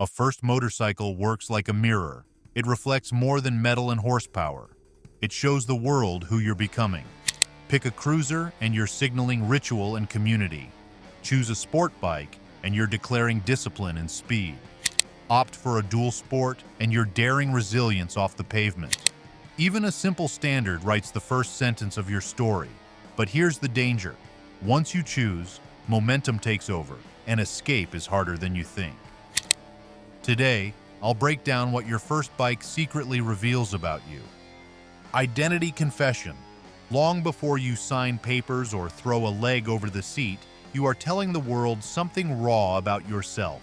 A first motorcycle works like a mirror. It reflects more than metal and horsepower. It shows the world who you're becoming. Pick a cruiser and you're signaling ritual and community. Choose a sport bike and you're declaring discipline and speed. Opt for a dual sport and you're daring resilience off the pavement. Even a simple standard writes the first sentence of your story. But here's the danger. Once you choose, momentum takes over, and escape is harder than you think. Today, I'll break down what your first bike secretly reveals about you. Identity confession. Long before you sign papers or throw a leg over the seat, you are telling the world something raw about yourself.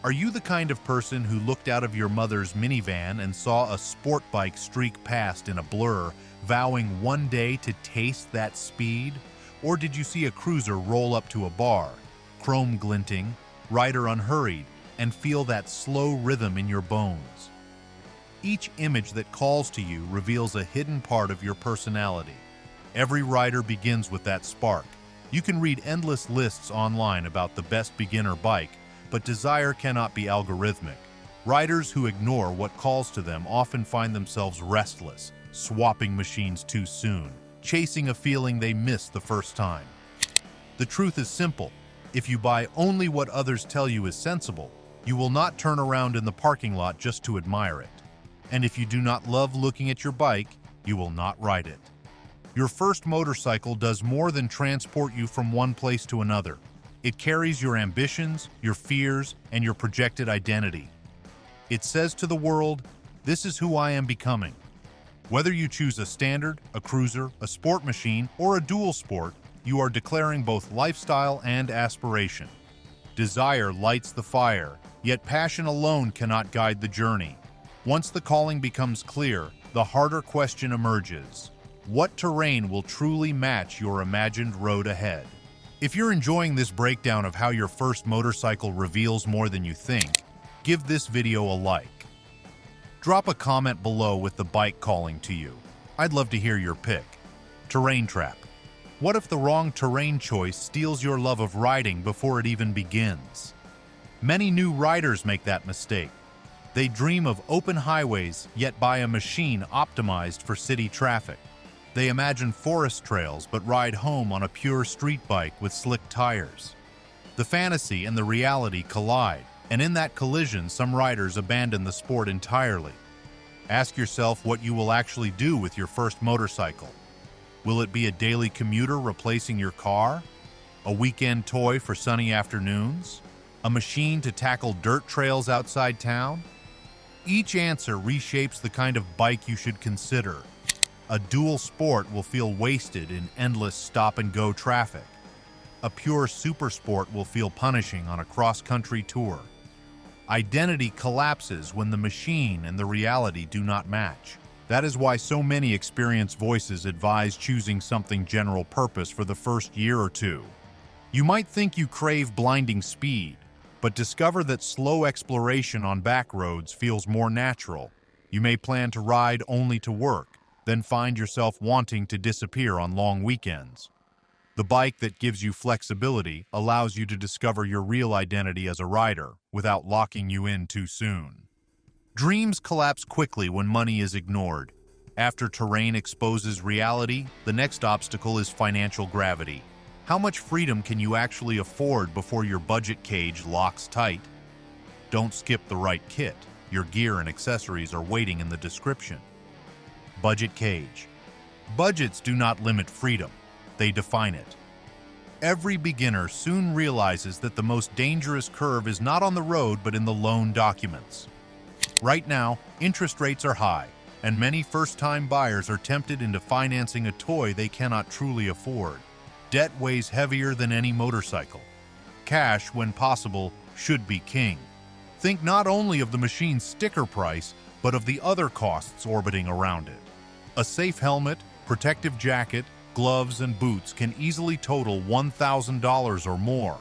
Are you the kind of person who looked out of your mother's minivan and saw a sport bike streak past in a blur, vowing one day to taste that speed? Or did you see a cruiser roll up to a bar, chrome glinting, rider unhurried, and feel that slow rhythm in your bones? Each image that calls to you reveals a hidden part of your personality. Every rider begins with that spark. You can read endless lists online about the best beginner bike, but desire cannot be algorithmic. Riders who ignore what calls to them often find themselves restless, swapping machines too soon, chasing a feeling they missed the first time. The truth is simple. If you buy only what others tell you is sensible, you will not turn around in the parking lot just to admire it. And if you do not love looking at your bike, you will not ride it. Your first motorcycle does more than transport you from one place to another. It carries your ambitions, your fears, and your projected identity. It says to the world, "This is who I am becoming." Whether you choose a standard, a cruiser, a sport machine, or a dual sport, you are declaring both lifestyle and aspiration. Desire lights the fire, yet passion alone cannot guide the journey. Once the calling becomes clear, the harder question emerges. What terrain will truly match your imagined road ahead? If you're enjoying this breakdown of how your first motorcycle reveals more than you think, give this video a like. Drop a comment below with the bike calling to you. I'd love to hear your pick. Terrain trap. What if the wrong terrain choice steals your love of riding before it even begins? Many new riders make that mistake. They dream of open highways, yet buy a machine optimized for city traffic. They imagine forest trails but ride home on a pure street bike with slick tires. The fantasy and the reality collide, and in that collision, some riders abandon the sport entirely. Ask yourself what you will actually do with your first motorcycle. Will it be a daily commuter replacing your car? A weekend toy for sunny afternoons? A machine to tackle dirt trails outside town? Each answer reshapes the kind of bike you should consider. A dual sport will feel wasted in endless stop-and-go traffic. A pure super sport will feel punishing on a cross-country tour. Identity collapses when the machine and the reality do not match. That is why so many experienced voices advise choosing something general purpose for the first year or two. You might think you crave blinding speed, but discover that slow exploration on back roads feels more natural. You may plan to ride only to work, then find yourself wanting to disappear on long weekends. The bike that gives you flexibility allows you to discover your real identity as a rider without locking you in too soon. Dreams collapse quickly when money is ignored. After terrain exposes reality, the next obstacle is financial gravity. How much freedom can you actually afford before your budget cage locks tight? Don't skip the right kit. Your gear and accessories are waiting in the description. Budget cage. Budgets do not limit freedom, they define it. Every beginner soon realizes that the most dangerous curve is not on the road but in the loan documents. Right now, interest rates are high, and many first-time buyers are tempted into financing a toy they cannot truly afford. Debt weighs heavier than any motorcycle. Cash, when possible, should be king. Think not only of the machine's sticker price, but of the other costs orbiting around it. A safe helmet, protective jacket, gloves, and boots can easily total $1,000 or more.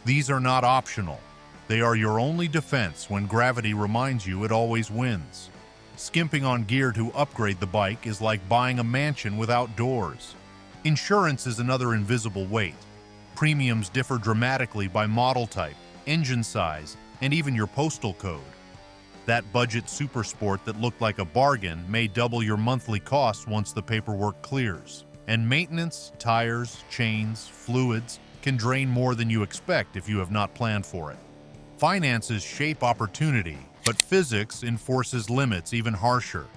These are not optional. They are your only defense when gravity reminds you it always wins. Skimping on gear to upgrade the bike is like buying a mansion without doors. Insurance is another invisible weight. Premiums differ dramatically by model type, engine size, and even your postal code. That budget super sport that looked like a bargain may double your monthly costs once the paperwork clears. And maintenance, tires, chains, fluids can drain more than you expect if you have not planned for it. Finances shape opportunity, but physics enforces limits even harsher.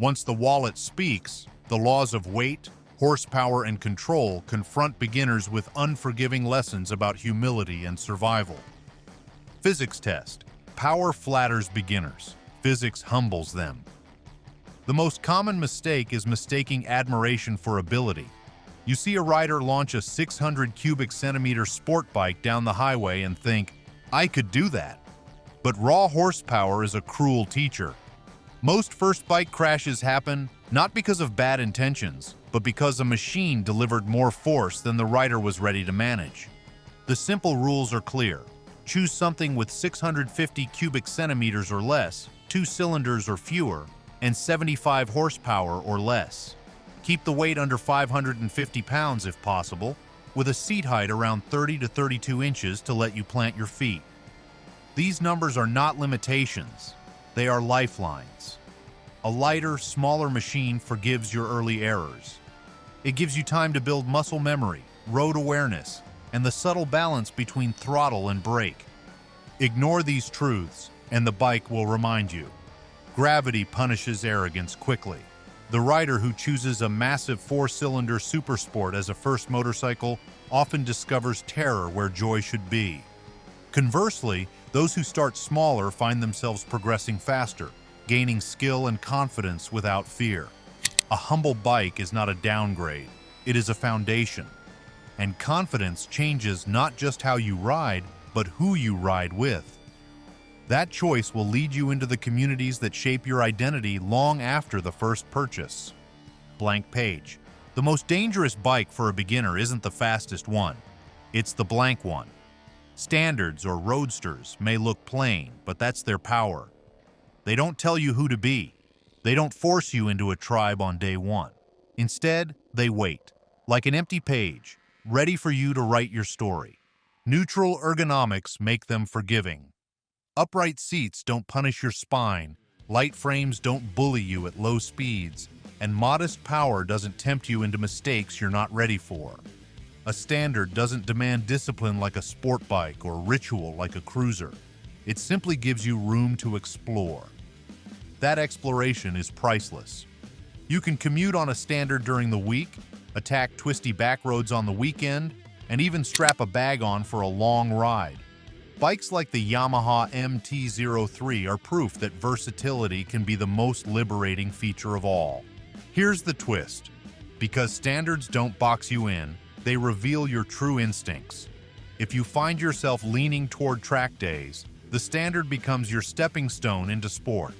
Once the wallet speaks, the laws of weight, horsepower, and control confront beginners with unforgiving lessons about humility and survival. Physics test. Power flatters beginners. Physics humbles them. The most common mistake is mistaking admiration for ability. You see a rider launch a 600 cubic centimeter sport bike down the highway and think, I could do that. But raw horsepower is a cruel teacher. Most first bike crashes happen not because of bad intentions, but because a machine delivered more force than the rider was ready to manage. The simple rules are clear. Choose something with 650 cubic centimeters or less, 2 cylinders or fewer, and 75 horsepower or less. Keep the weight under 550 pounds if possible, with a seat height around 30 to 32 inches to let you plant your feet. These numbers are not limitations, they are lifelines. A lighter, smaller machine forgives your early errors. It gives you time to build muscle memory, road awareness, and the subtle balance between throttle and brake. Ignore these truths, and the bike will remind you. Gravity punishes arrogance quickly. The rider who chooses a massive 4-cylinder supersport as a first motorcycle often discovers terror where joy should be. Conversely, those who start smaller find themselves progressing faster, gaining skill and confidence without fear. A humble bike is not a downgrade, it is a foundation. And confidence changes not just how you ride, but who you ride with. That choice will lead you into the communities that shape your identity long after the first purchase. Blank page. The most dangerous bike for a beginner isn't the fastest one. It's the blank one. Standards or roadsters may look plain, but that's their power. They don't tell you who to be. They don't force you into a tribe on day one. Instead, they wait, like an empty page, ready for you to write your story. Neutral ergonomics make them forgiving. Upright seats don't punish your spine, light frames don't bully you at low speeds, and modest power doesn't tempt you into mistakes you're not ready for. A standard doesn't demand discipline like a sport bike or ritual like a cruiser. It simply gives you room to explore. That exploration is priceless. You can commute on a standard during the week, attack twisty back roads on the weekend, and even strap a bag on for a long ride. Bikes like the Yamaha MT-03 are proof that versatility can be the most liberating feature of all. Here's the twist. Because standards don't box you in, they reveal your true instincts. If you find yourself leaning toward track days, the standard becomes your stepping stone into sport.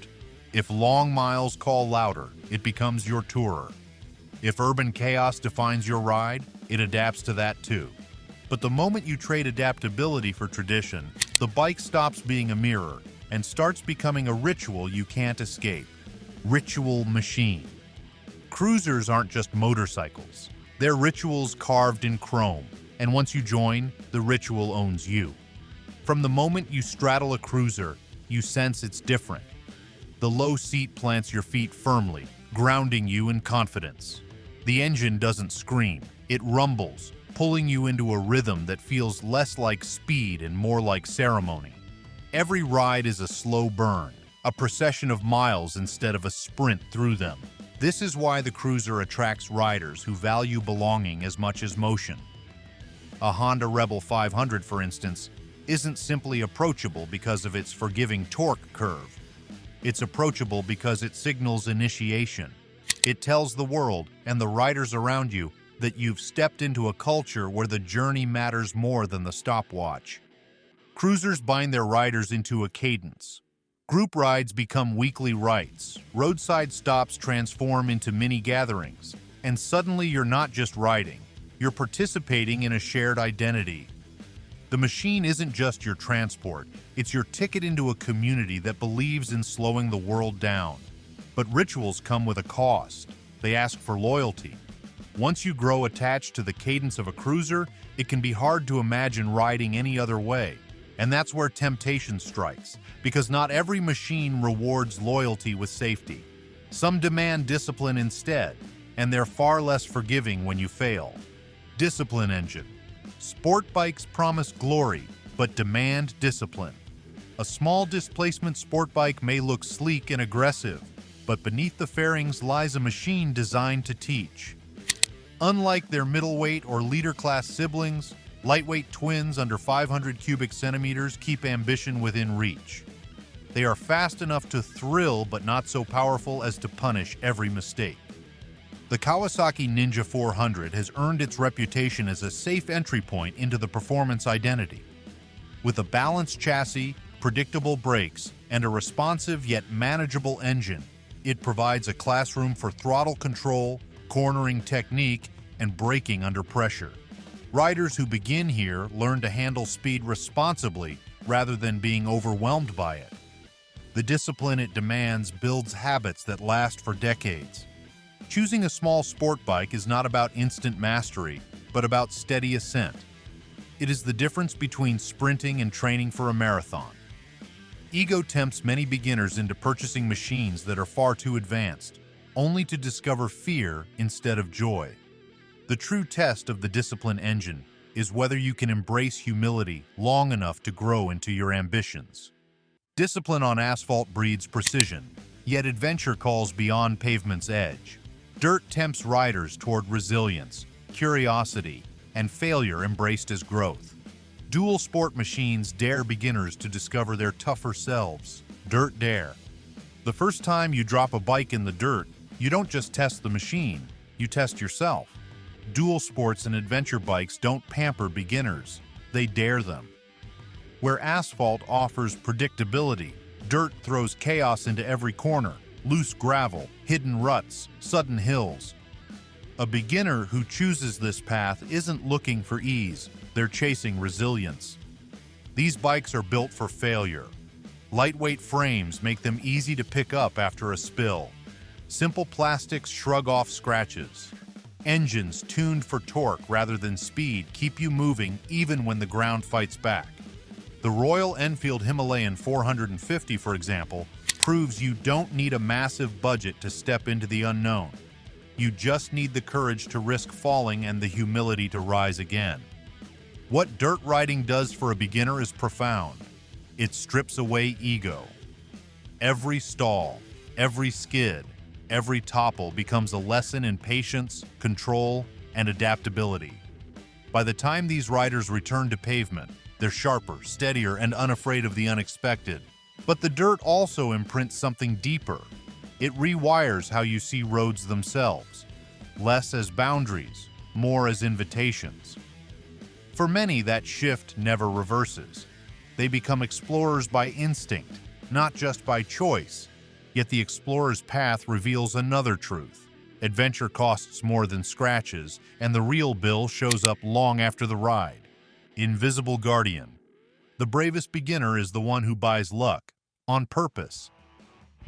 If long miles call louder, it becomes your tourer. If urban chaos defines your ride, it adapts to that too. But the moment you trade adaptability for tradition, the bike stops being a mirror and starts becoming a ritual you can't escape. Ritual machine. Cruisers aren't just motorcycles. They're rituals carved in chrome, and once you join, the ritual owns you. From the moment you straddle a cruiser, you sense it's different. The low seat plants your feet firmly, grounding you in confidence. The engine doesn't scream, it rumbles, pulling you into a rhythm that feels less like speed and more like ceremony. Every ride is a slow burn, a procession of miles instead of a sprint through them. This is why the cruiser attracts riders who value belonging as much as motion. A Honda Rebel 500, for instance, isn't simply approachable because of its forgiving torque curve. It's approachable because it signals initiation. It tells the world and the riders around you that you've stepped into a culture where the journey matters more than the stopwatch. Cruisers bind their riders into a cadence. Group rides become weekly rites, roadside stops transform into mini gatherings, and suddenly you're not just riding, you're participating in a shared identity. The machine isn't just your transport, it's your ticket into a community that believes in slowing the world down. But rituals come with a cost. They ask for loyalty. Once you grow attached to the cadence of a cruiser, it can be hard to imagine riding any other way. And that's where temptation strikes, because not every machine rewards loyalty with safety. Some demand discipline instead, and they're far less forgiving when you fail. Discipline engine. Sport bikes promise glory, but demand discipline. A small displacement sport bike may look sleek and aggressive, but beneath the fairings lies a machine designed to teach. Unlike their middleweight or leader-class siblings, lightweight twins under 500 cubic centimeters keep ambition within reach. They are fast enough to thrill, but not so powerful as to punish every mistake. The Kawasaki Ninja 400 has earned its reputation as a safe entry point into the performance identity. With a balanced chassis, predictable brakes, and a responsive yet manageable engine, it provides a classroom for throttle control, cornering technique, and braking under pressure. Riders who begin here learn to handle speed responsibly rather than being overwhelmed by it. The discipline it demands builds habits that last for decades. Choosing a small sport bike is not about instant mastery, but about steady ascent. It is the difference between sprinting and training for a marathon. Ego tempts many beginners into purchasing machines that are far too advanced, only to discover fear instead of joy. The true test of the discipline engine is whether you can embrace humility long enough to grow into your ambitions. Discipline on asphalt breeds precision, yet adventure calls beyond pavement's edge. Dirt tempts riders toward resilience, curiosity, and failure embraced as growth. Dual sport machines dare beginners to discover their tougher selves. Dirt Dare. The first time you drop a bike in the dirt, you don't just test the machine, you test yourself. Dual sports and adventure bikes don't pamper beginners, they dare them. Where asphalt offers predictability, dirt throws chaos into every corner, loose gravel, hidden ruts, sudden hills. A beginner who chooses this path isn't looking for ease, they're chasing resilience. These bikes are built for failure. Lightweight frames make them easy to pick up after a spill. Simple plastics shrug off scratches. Engines tuned for torque rather than speed keep you moving even when the ground fights back. The Royal Enfield Himalayan 450, for example, proves you don't need a massive budget to step into the unknown. You just need the courage to risk falling and the humility to rise again. What dirt riding does for a beginner is profound. It strips away ego. Every stall, every skid, every topple becomes a lesson in patience, control, and adaptability. By the time these riders return to pavement, they're sharper, steadier, and unafraid of the unexpected. But the dirt also imprints something deeper. It rewires how you see roads themselves, less as boundaries, more as invitations. For many, that shift never reverses. They become explorers by instinct, not just by choice. Yet the explorer's path reveals another truth. Adventure costs more than scratches, and the real bill shows up long after the ride. Invisible Guardian. The bravest beginner is the one who buys luck, on purpose.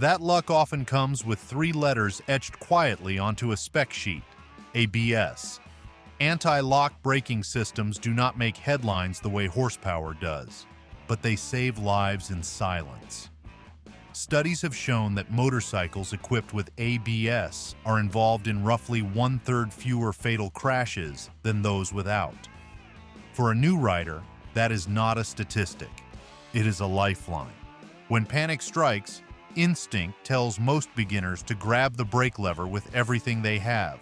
That luck often comes with 3 letters etched quietly onto a spec sheet: ABS. Anti-lock braking systems do not make headlines the way horsepower does, but they save lives in silence. Studies have shown that motorcycles equipped with ABS are involved in roughly 1/3 fewer fatal crashes than those without. For a new rider, that is not a statistic. It is a lifeline. When panic strikes, instinct tells most beginners to grab the brake lever with everything they have.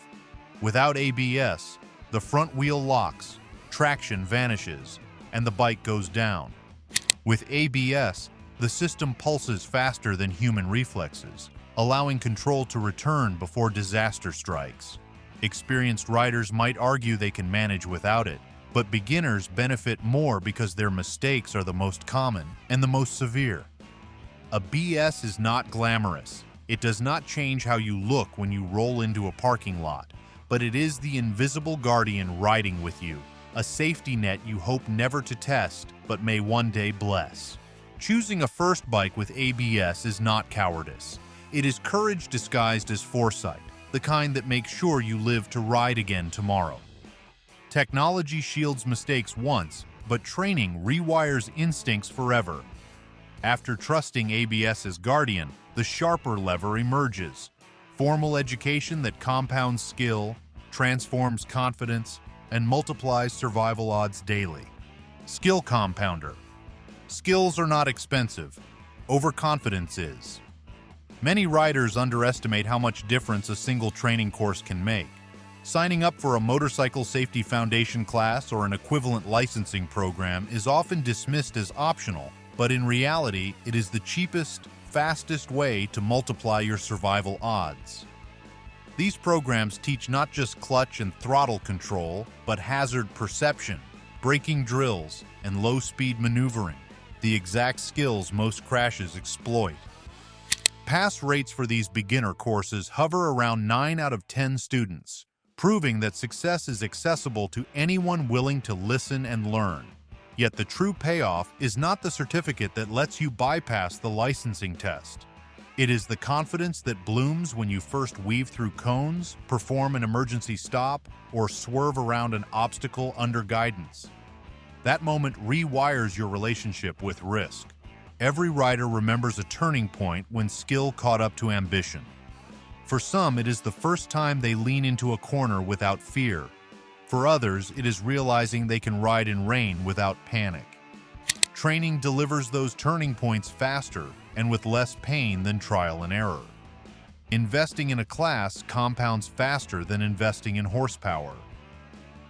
Without ABS, the front wheel locks, traction vanishes, and the bike goes down. With ABS, the system pulses faster than human reflexes, allowing control to return before disaster strikes. Experienced riders might argue they can manage without it, but beginners benefit more because their mistakes are the most common and the most severe. A BS is not glamorous. It does not change how you look when you roll into a parking lot, but it is the invisible guardian riding with you, a safety net you hope never to test, but may one day bless. Choosing a first bike with ABS is not cowardice. It is courage disguised as foresight, the kind that makes sure you live to ride again tomorrow. Technology shields mistakes once, but training rewires instincts forever. After trusting ABS as guardian, the sharper lever emerges. Formal education that compounds skill, transforms confidence, and multiplies survival odds daily. Skill compounder. Skills are not expensive. Overconfidence is. Many riders underestimate how much difference a single training course can make. Signing up for a motorcycle safety foundation class or an equivalent licensing program is often dismissed as optional, but in reality, it is the cheapest, fastest way to multiply your survival odds. These programs teach not just clutch and throttle control, but hazard perception, braking drills, and low-speed maneuvering, the exact skills most crashes exploit. Pass rates for these beginner courses hover around 9 out of 10 students, proving that success is accessible to anyone willing to listen and learn. Yet the true payoff is not the certificate that lets you bypass the licensing test. It is the confidence that blooms when you first weave through cones, perform an emergency stop, or swerve around an obstacle under guidance. That moment rewires your relationship with risk. Every rider remembers a turning point when skill caught up to ambition. For some, it is the first time they lean into a corner without fear. For others, it is realizing they can ride in rain without panic. Training delivers those turning points faster and with less pain than trial and error. Investing in a class compounds faster than investing in horsepower.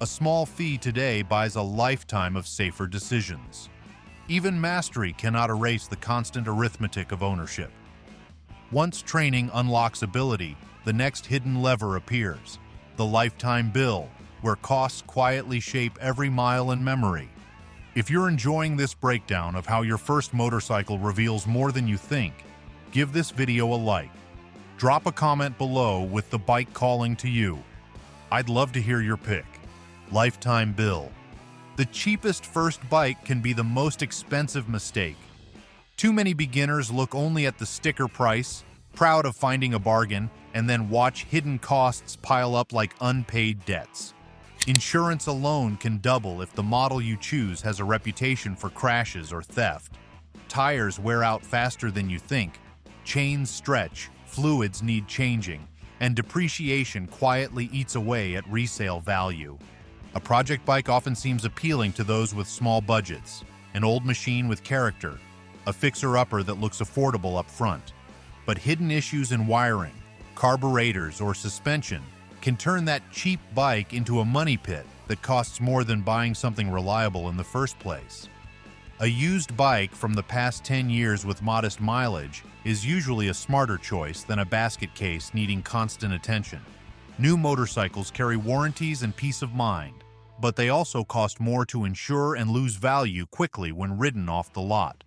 A small fee today buys a lifetime of safer decisions. Even mastery cannot erase the constant arithmetic of ownership. Once training unlocks ability, the next hidden lever appears, the lifetime bill, where costs quietly shape every mile in memory. If you're enjoying this breakdown of how your first motorcycle reveals more than you think, give this video a like. Drop a comment below with the bike calling to you. I'd love to hear your pick. Lifetime bill. The cheapest first bike can be the most expensive mistake. Too many beginners look only at the sticker price, proud of finding a bargain, and then watch hidden costs pile up like unpaid debts. Insurance alone can double if the model you choose has a reputation for crashes or theft. Tires wear out faster than you think, chains stretch, fluids need changing, and depreciation quietly eats away at resale value. A project bike often seems appealing to those with small budgets, an old machine with character, a fixer-upper that looks affordable up front. But hidden issues in wiring, carburetors, or suspension can turn that cheap bike into a money pit that costs more than buying something reliable in the first place. A used bike from the past 10 years with modest mileage is usually a smarter choice than a basket case needing constant attention. New motorcycles carry warranties and peace of mind, but they also cost more to insure and lose value quickly when ridden off the lot.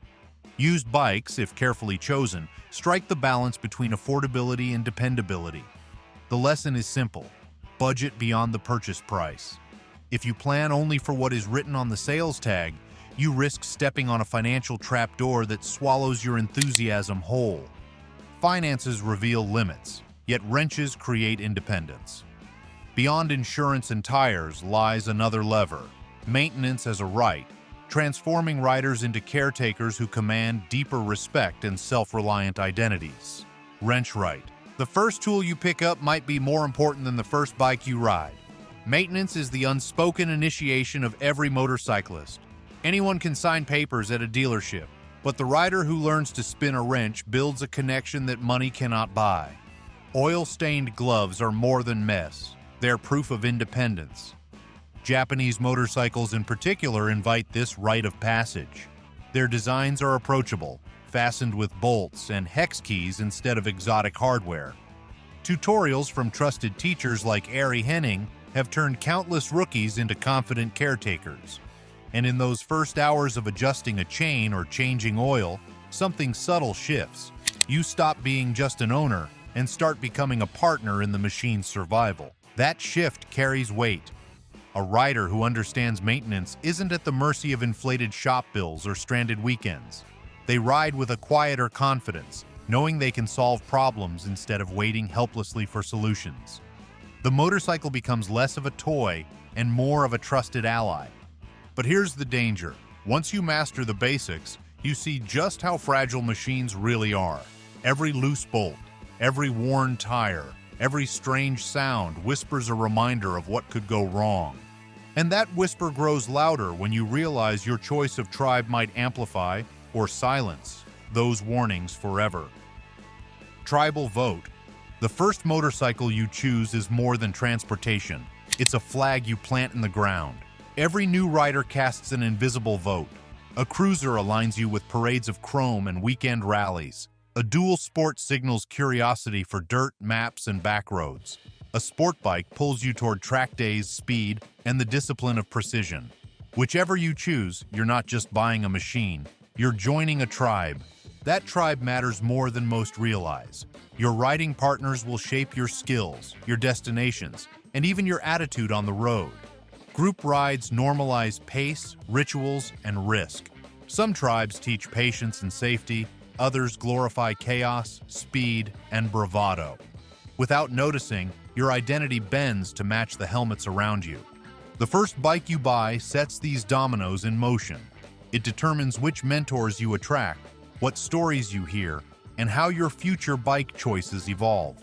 Used bikes, if carefully chosen, strike the balance between affordability and dependability. The lesson is simple: budget beyond the purchase price. If you plan only for what is written on the sales tag, you risk stepping on a financial trapdoor that swallows your enthusiasm whole. Finances reveal limits, yet wrenches create independence. Beyond insurance and tires lies another lever: maintenance as a right, transforming riders into caretakers who command deeper respect and self-reliant identities. Wrench Rite. The first tool you pick up might be more important than the first bike you ride. Maintenance is the unspoken initiation of every motorcyclist. Anyone can sign papers at a dealership, but the rider who learns to spin a wrench builds a connection that money cannot buy. Oil-stained gloves are more than mess. They're proof of independence. Japanese motorcycles in particular invite this rite of passage. Their designs are approachable, fastened with bolts and hex keys instead of exotic hardware. Tutorials from trusted teachers like Ari Henning have turned countless rookies into confident caretakers. And in those first hours of adjusting a chain or changing oil, something subtle shifts. You stop being just an owner and start becoming a partner in the machine's survival. That shift carries weight. A rider who understands maintenance isn't at the mercy of inflated shop bills or stranded weekends. They ride with a quieter confidence, knowing they can solve problems instead of waiting helplessly for solutions. The motorcycle becomes less of a toy and more of a trusted ally. But here's the danger. Once you master the basics, you see just how fragile machines really are. Every loose bolt, every worn tire, every strange sound whispers a reminder of what could go wrong. And that whisper grows louder when you realize your choice of tribe might amplify or silence those warnings forever. Tribal vote. The first motorcycle you choose is more than transportation. It's a flag you plant in the ground. Every new rider casts an invisible vote. A cruiser aligns you with parades of chrome and weekend rallies. A dual sport signals curiosity for dirt, maps, and back roads. A sport bike pulls you toward track days, speed, and the discipline of precision. Whichever you choose, you're not just buying a machine, you're joining a tribe. That tribe matters more than most realize. Your riding partners will shape your skills, your destinations, and even your attitude on the road. Group rides normalize pace, rituals, and risk. Some tribes teach patience and safety, others glorify chaos, speed, and bravado. Without noticing, your identity bends to match the helmets around you. The first bike you buy sets these dominoes in motion. It determines which mentors you attract, what stories you hear, and how your future bike choices evolve.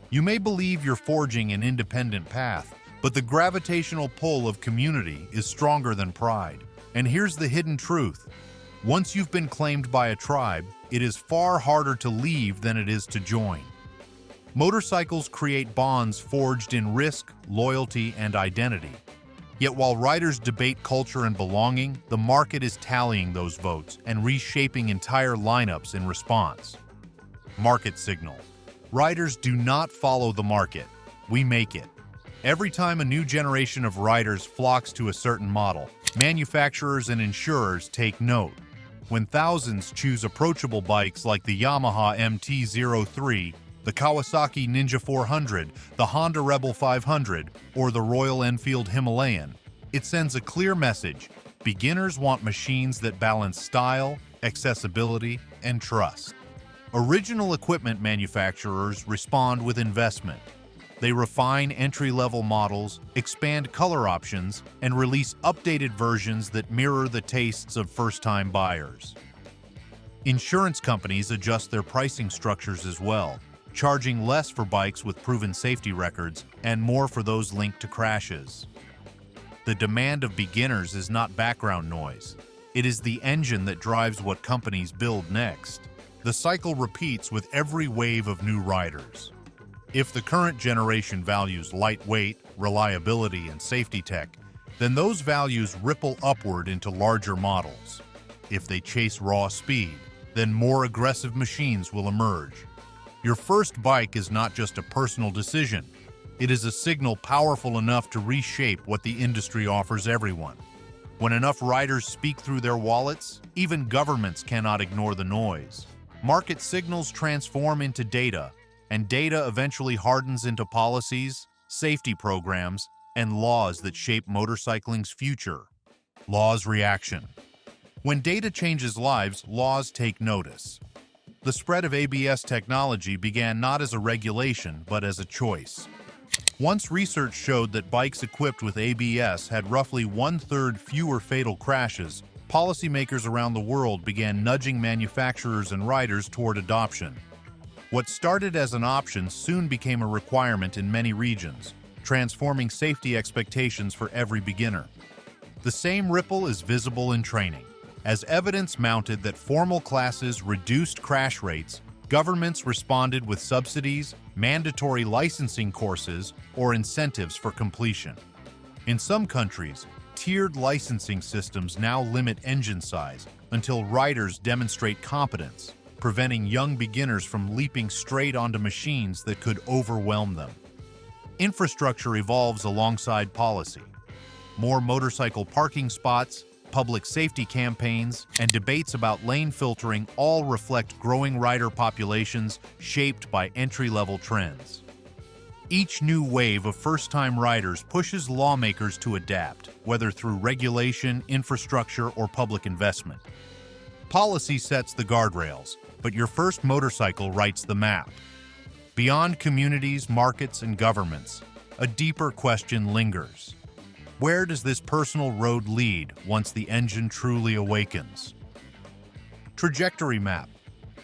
You may believe you're forging an independent path, but the gravitational pull of community is stronger than pride. And here's the hidden truth. Once you've been claimed by a tribe, it is far harder to leave than it is to join. Motorcycles create bonds forged in risk, loyalty, and identity. Yet while riders debate culture and belonging, the market is tallying those votes and reshaping entire lineups in response. Market signal. Riders do not follow the market. We make it. Every time a new generation of riders flocks to a certain model, manufacturers and insurers take note. When thousands choose approachable bikes like the Yamaha MT-03, the Kawasaki Ninja 400, the Honda Rebel 500, or the Royal Enfield Himalayan, it sends a clear message. Beginners want machines that balance style, accessibility, and trust. Original equipment manufacturers respond with investment. They refine entry-level models, expand color options, and release updated versions that mirror the tastes of first-time buyers. Insurance companies adjust their pricing structures as well, charging less for bikes with proven safety records and more for those linked to crashes. The demand of beginners is not background noise. It is the engine that drives what companies build next. The cycle repeats with every wave of new riders. If the current generation values lightweight, reliability, and safety tech, then those values ripple upward into larger models. If they chase raw speed, then more aggressive machines will emerge. Your first bike is not just a personal decision. It is a signal powerful enough to reshape what the industry offers everyone. When enough riders speak through their wallets, even governments cannot ignore the noise. Market signals transform into data, and data eventually hardens into policies, safety programs, and laws that shape motorcycling's future. Laws reaction. When data changes lives, laws take notice. The spread of ABS technology began not as a regulation, but as a choice. Once research showed that bikes equipped with ABS had roughly one-third fewer fatal crashes, policymakers around the world began nudging manufacturers and riders toward adoption. What started as an option soon became a requirement in many regions, transforming safety expectations for every beginner. The same ripple is visible in training. As evidence mounted that formal classes reduced crash rates, governments responded with subsidies, mandatory licensing courses, or incentives for completion. In some countries, tiered licensing systems now limit engine size until riders demonstrate competence, preventing young beginners from leaping straight onto machines that could overwhelm them. Infrastructure evolves alongside policy. More motorcycle parking spots, public safety campaigns, and debates about lane filtering all reflect growing rider populations shaped by entry-level trends. Each new wave of first-time riders pushes lawmakers to adapt, whether through regulation, infrastructure, or public investment. Policy sets the guardrails, but your first motorcycle writes the map. Beyond communities, markets, and governments, a deeper question lingers. Where does this personal road lead once the engine truly awakens? Trajectory map.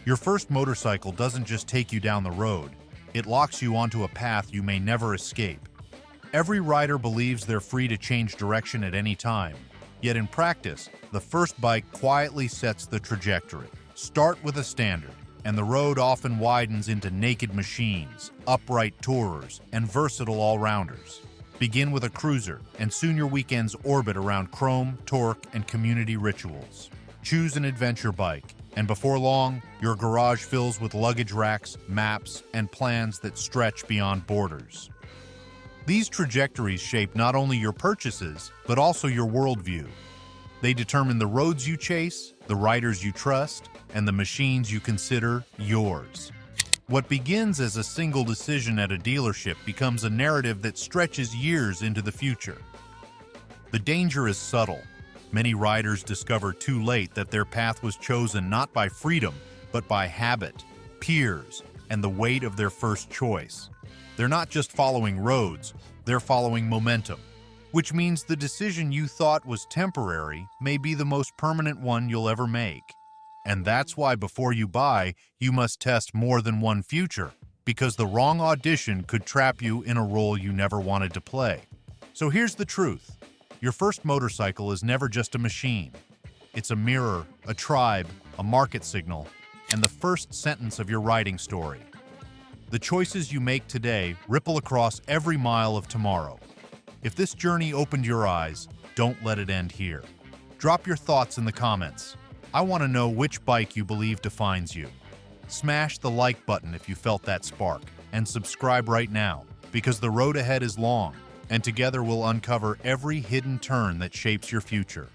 Your first motorcycle doesn't just take you down the road, it locks you onto a path you may never escape. Every rider believes they're free to change direction at any time, yet in practice, the first bike quietly sets the trajectory. Start with a standard, and the road often widens into naked machines, upright tourers, and versatile all-rounders. Begin with a cruiser, and soon your weekends orbit around chrome, torque, and community rituals. Choose an adventure bike, and before long, your garage fills with luggage racks, maps, and plans that stretch beyond borders. These trajectories shape not only your purchases, but also your worldview. They determine the roads you chase, the riders you trust, and the machines you consider yours. What begins as a single decision at a dealership becomes a narrative that stretches years into the future. The danger is subtle. Many riders discover too late that their path was chosen not by freedom, but by habit, peers, and the weight of their first choice. They're not just following roads, they're following momentum, which means the decision you thought was temporary may be the most permanent one you'll ever make. And that's why before you buy, you must test more than one future, because the wrong audition could trap you in a role you never wanted to play. So here's the truth. Your first motorcycle is never just a machine. It's a mirror, a tribe, a market signal, and the first sentence of your riding story. The choices you make today ripple across every mile of tomorrow. If this journey opened your eyes, don't let it end here. Drop your thoughts in the comments. I want to know which bike you believe defines you. Smash the like button if you felt that spark, and subscribe right now, because the road ahead is long, and together we'll uncover every hidden turn that shapes your future.